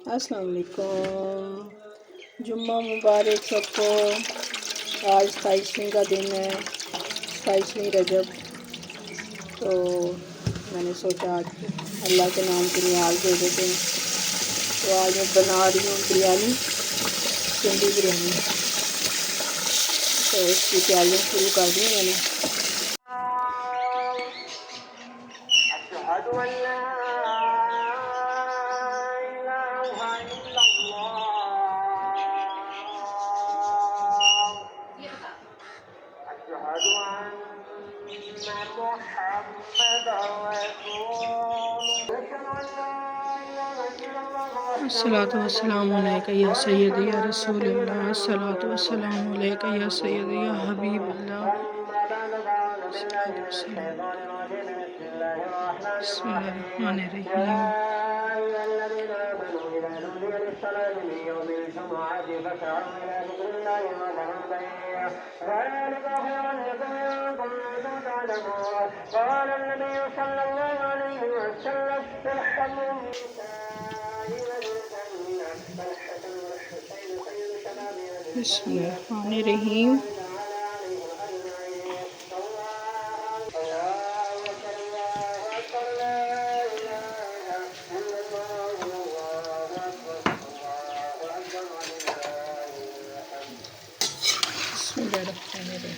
अस्सलाम वालेकुम। जुम्मा मुबारक सबको। आज 27वीं का दिन है, 27वीं रजब। तो मैंने सोचा आज अल्लाह के नाम की नियाज़ दे देते हैं। तो आज मैं बना रही हूँ बिरयानी, सिंधी बिरयानी। तो इसकी तैयारियाँ शुरू कर दी मैंने। अस्सलातु वस्सलामु अलैका या सय्यदी या रसूलल्लाह। अस्सलातु वस्सलामु अलैका या सय्यदी या हबीबल्लाह। बिस्मिल्लाहिर्रहमानिर्रहीम। बिस्मिल्लाहिर्रहमानिर्रहीम। बिस्मिल्लाहिर्रहमानिर्रहीम।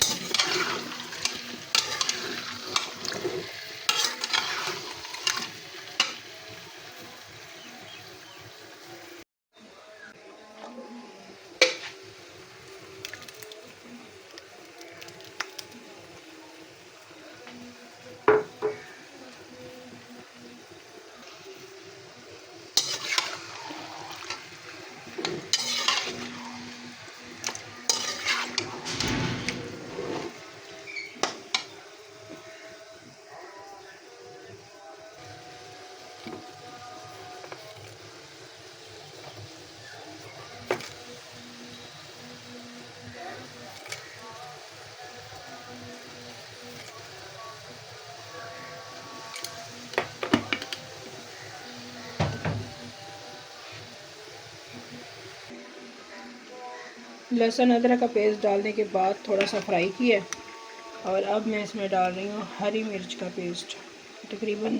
लहसुन अदरक का पेस्ट डालने के बाद थोड़ा सा फ्राई किया और अब मैं इसमें डाल रही हूँ हरी मिर्च का पेस्ट। तकरीबन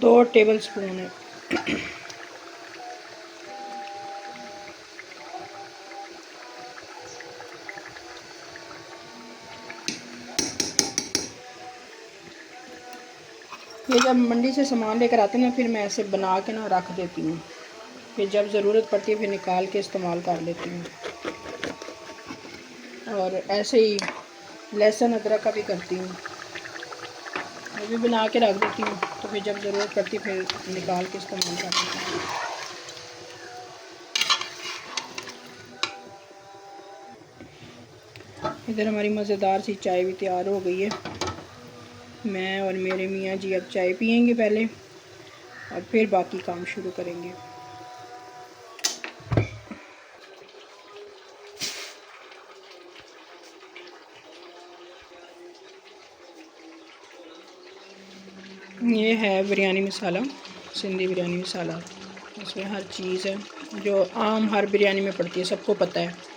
2 टेबल स्पून है। ये जब मंडी से सामान लेकर आते हैं ना, फिर मैं ऐसे बना के ना रख देती हूँ, फिर जब ज़रूरत पड़ती है फिर निकाल के इस्तेमाल कर लेती हूँ। और ऐसे ही लहसुन अदरक का भी करती हूँ, वो भी बना के रख देती हूँ, तो फिर जब ज़रूरत पड़ती है फिर निकाल के इस्तेमाल कर लेती हूँ। इधर हमारी मज़ेदार सी चाय भी तैयार हो गई है। मैं और मेरे मियाँ जी अब चाय पियेंगे पहले और फिर बाकी काम शुरू करेंगे। ये है बिरयानी मसाला, सिंधी बिरयानी मसाला। इसमें हर चीज़ है जो आम हर बिरयानी में पड़ती है, सबको पता है।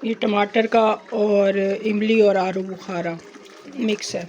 ये टमाटर का और इमली और आलू बुखारा मिक्स है।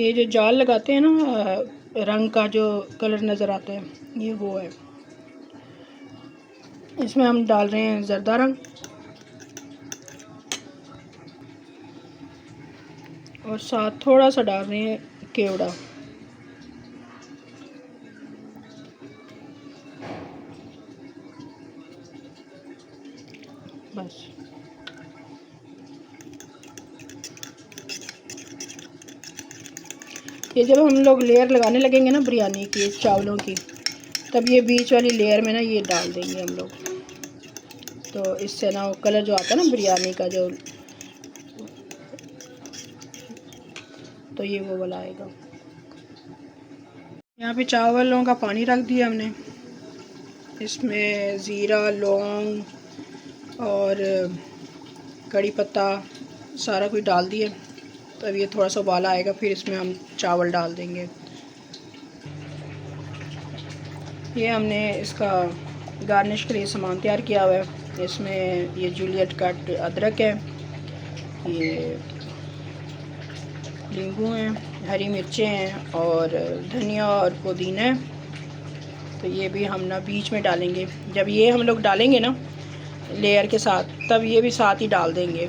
ये जो जाल लगाते हैं ना, रंग का जो कलर नज़र आता है, ये वो है। इसमें हम डाल रहे हैं जर्दा रंग और साथ थोड़ा सा डाल रहे हैं केवड़ा। बस ये जब हम लोग लेयर लगाने लगेंगे ना बिरयानी की, चावलों की, तब ये बीच वाली लेयर में ना ये डाल देंगे हम लोग। तो इससे ना वो कलर जो आता है ना बिरयानी का जो, तो ये वो वाला आएगा। यहाँ पे चावलों का पानी रख दिया हमने, इसमें ज़ीरा, लौंग और कड़ी पत्ता सारा कुछ डाल दिए। तो अब ये थोड़ा सा उबाला आएगा, फिर इसमें हम चावल डाल देंगे। ये हमने इसका गार्निश के लिए सामान तैयार किया हुआ है। इसमें ये जूलियट कट अदरक है, ये नींबू हैं, हरी मिर्चें हैं और धनिया और पुदीना है। तो ये भी हम ना बीच में डालेंगे। जब ये हम लोग डालेंगे ना लेयर के साथ, तब ये भी साथ ही डाल देंगे।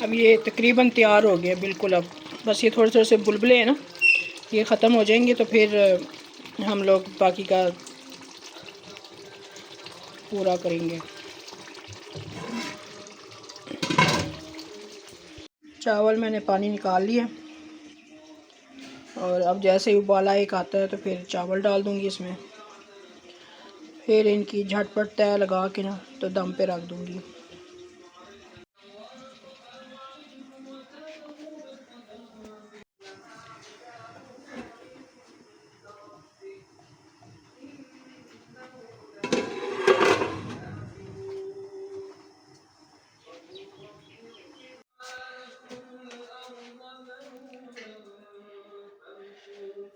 अब ये तकरीबन तैयार हो गया बिल्कुल। अब बस ये थोड़े थोड़े से बुलबुले हैं ना, ये ख़त्म हो जाएंगे तो फिर हम लोग बाकी का पूरा करेंगे। चावल मैंने पानी निकाल लिया और अब जैसे ही उबाला एक आता है तो फिर चावल डाल दूंगी इसमें। फिर इनकी झटपट तय लगा के ना तो दम पे रख दूंगी।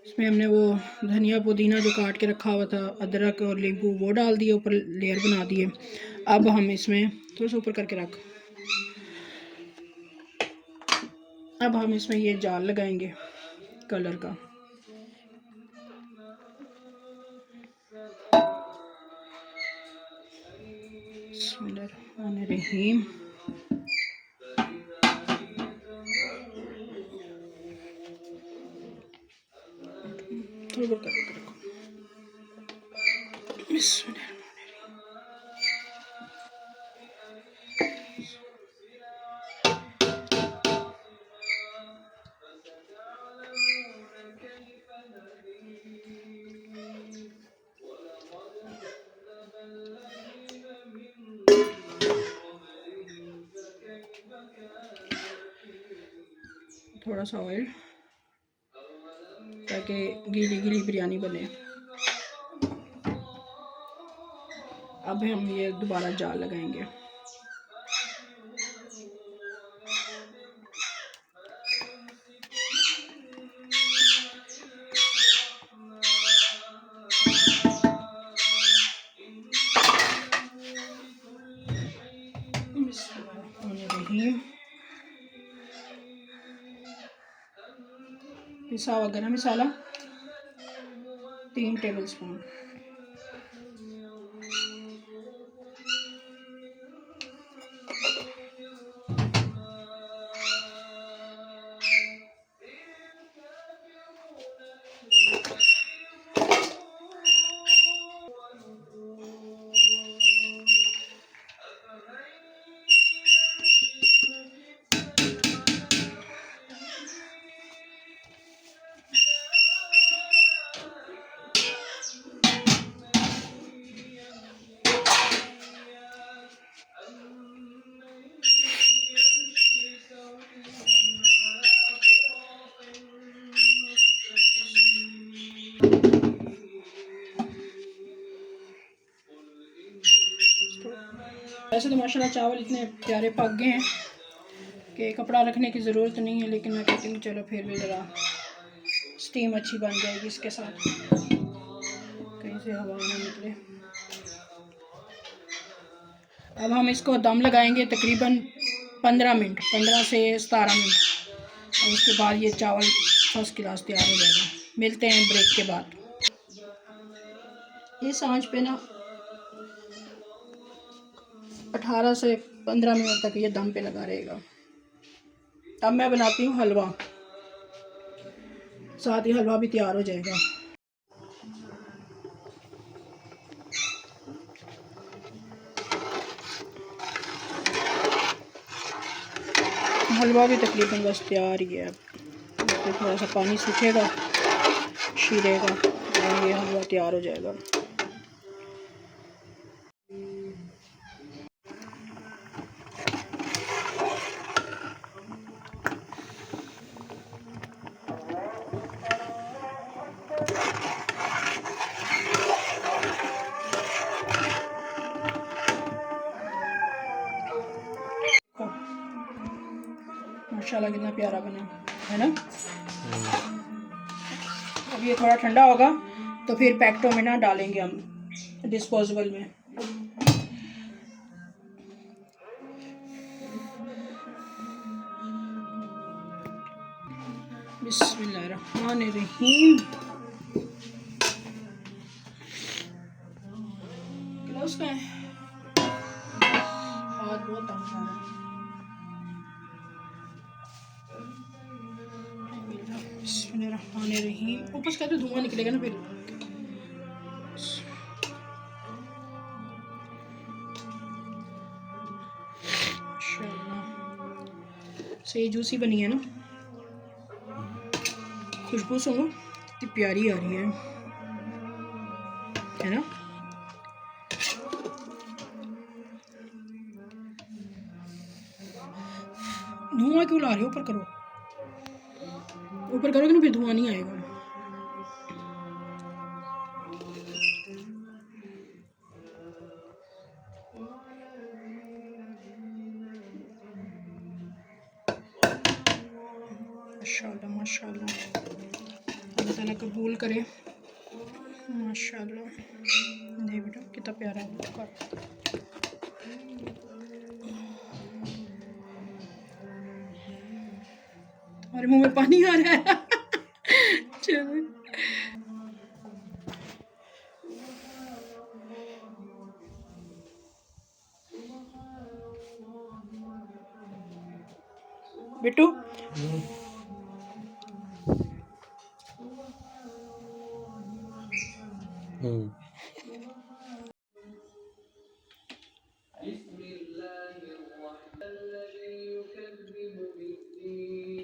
इसमें हमने वो धनिया पुदीना जो काट के रखा हुआ था, अदरक और नींबू, वो डाल दिए, ऊपर लेयर बना दिए। अब हम इसमें थोड़ा सा ऊपर करके रख, अब हम इसमें ये जाल लगाएंगे कलर का। बिस्मिल्लाहिर्रहमानिर्रहीम। थोड़ा करके रखो। बिस्मिल्लाह। थोड़ा सा ऑयल ताकि गीली गीली बिरयानी बने। अब हम ये दोबारा जाल लगाएंगे। पिसा हुआ गरम मसाला 3 टेबल स्पून, वैसे तो माशाल्लाह चावल इतने प्यारे पक गए हैं कि कपड़ा रखने की ज़रूरत नहीं है, लेकिन मैं कहती हूँ चलो फिर भी ज़रा स्टीम अच्छी बन जाएगी इसके साथ, कहीं से हवा ना निकले। अब हम इसको दम लगाएंगे तकरीबन 15 मिनट, 15 से 17 मिनट, और उसके बाद ये चावल फर्स्ट क्लास तैयार हो जाएगा। मिलते हैं ब्रेक के बाद। इस आंच पे ना 18 से 15 मिनट तक ये दम पे लगा रहेगा। अब मैं बनाती हूँ हलवा, साथ ही हलवा भी तैयार हो जाएगा। हलवा भी तकरीबन बस तैयार ही है। अब थोड़ा सा पानी सूखेगा, शीरेगा, और ये हलवा तैयार हो जाएगा। माशाल्लाह कितना प्यारा बना है ना। अब ये थोड़ा ठंडा होगा तो फिर पैकेटों में ना डालेंगे हम डिस्पोजेबल में। बिस्मिल्लाहिर्रहमानिर्रहीम। ग्लव्स का है, हाथ बहुत तंग कर रहा है। बिस्मिल्लाहिर्रहमानिर्रहीम। ऊपर से तो धुआं निकलेगा ना फिर। सही जूसी बनी है ना, खुशबू सुनो कितनी प्यारी आ रही है ना। धुआं क्यों ला रही हो? ऊपर करो, ऊपर करोगे ना फिर धुआं नहीं आएगा। माशाल्लाह माशाल्लाह, अल्लाह ताला कबूल करे। माशाल्लाह, दे बेटा कितना प्यारा है। तुम्हारे मुंह में पानी आ रहा है। चलो बिट्टू,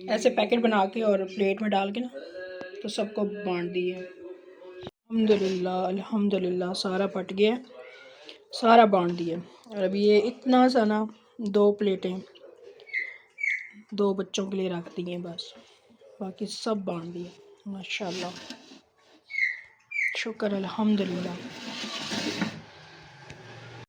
ऐसे पैकेट बना के और प्लेट में डाल के ना तो सबको बांट दिए। अल्हम्दुलिल्लाह अल्हम्दुलिल्लाह, सारा पट गया, सारा बांट दिया। और अभी ये इतना सा ना 2 प्लेटें 2 बच्चों के लिए रख दी हैं बस, बाकी सब बांट दिए। माशाल्लाह, शुक्र अल्हम्दुलिल्लाह।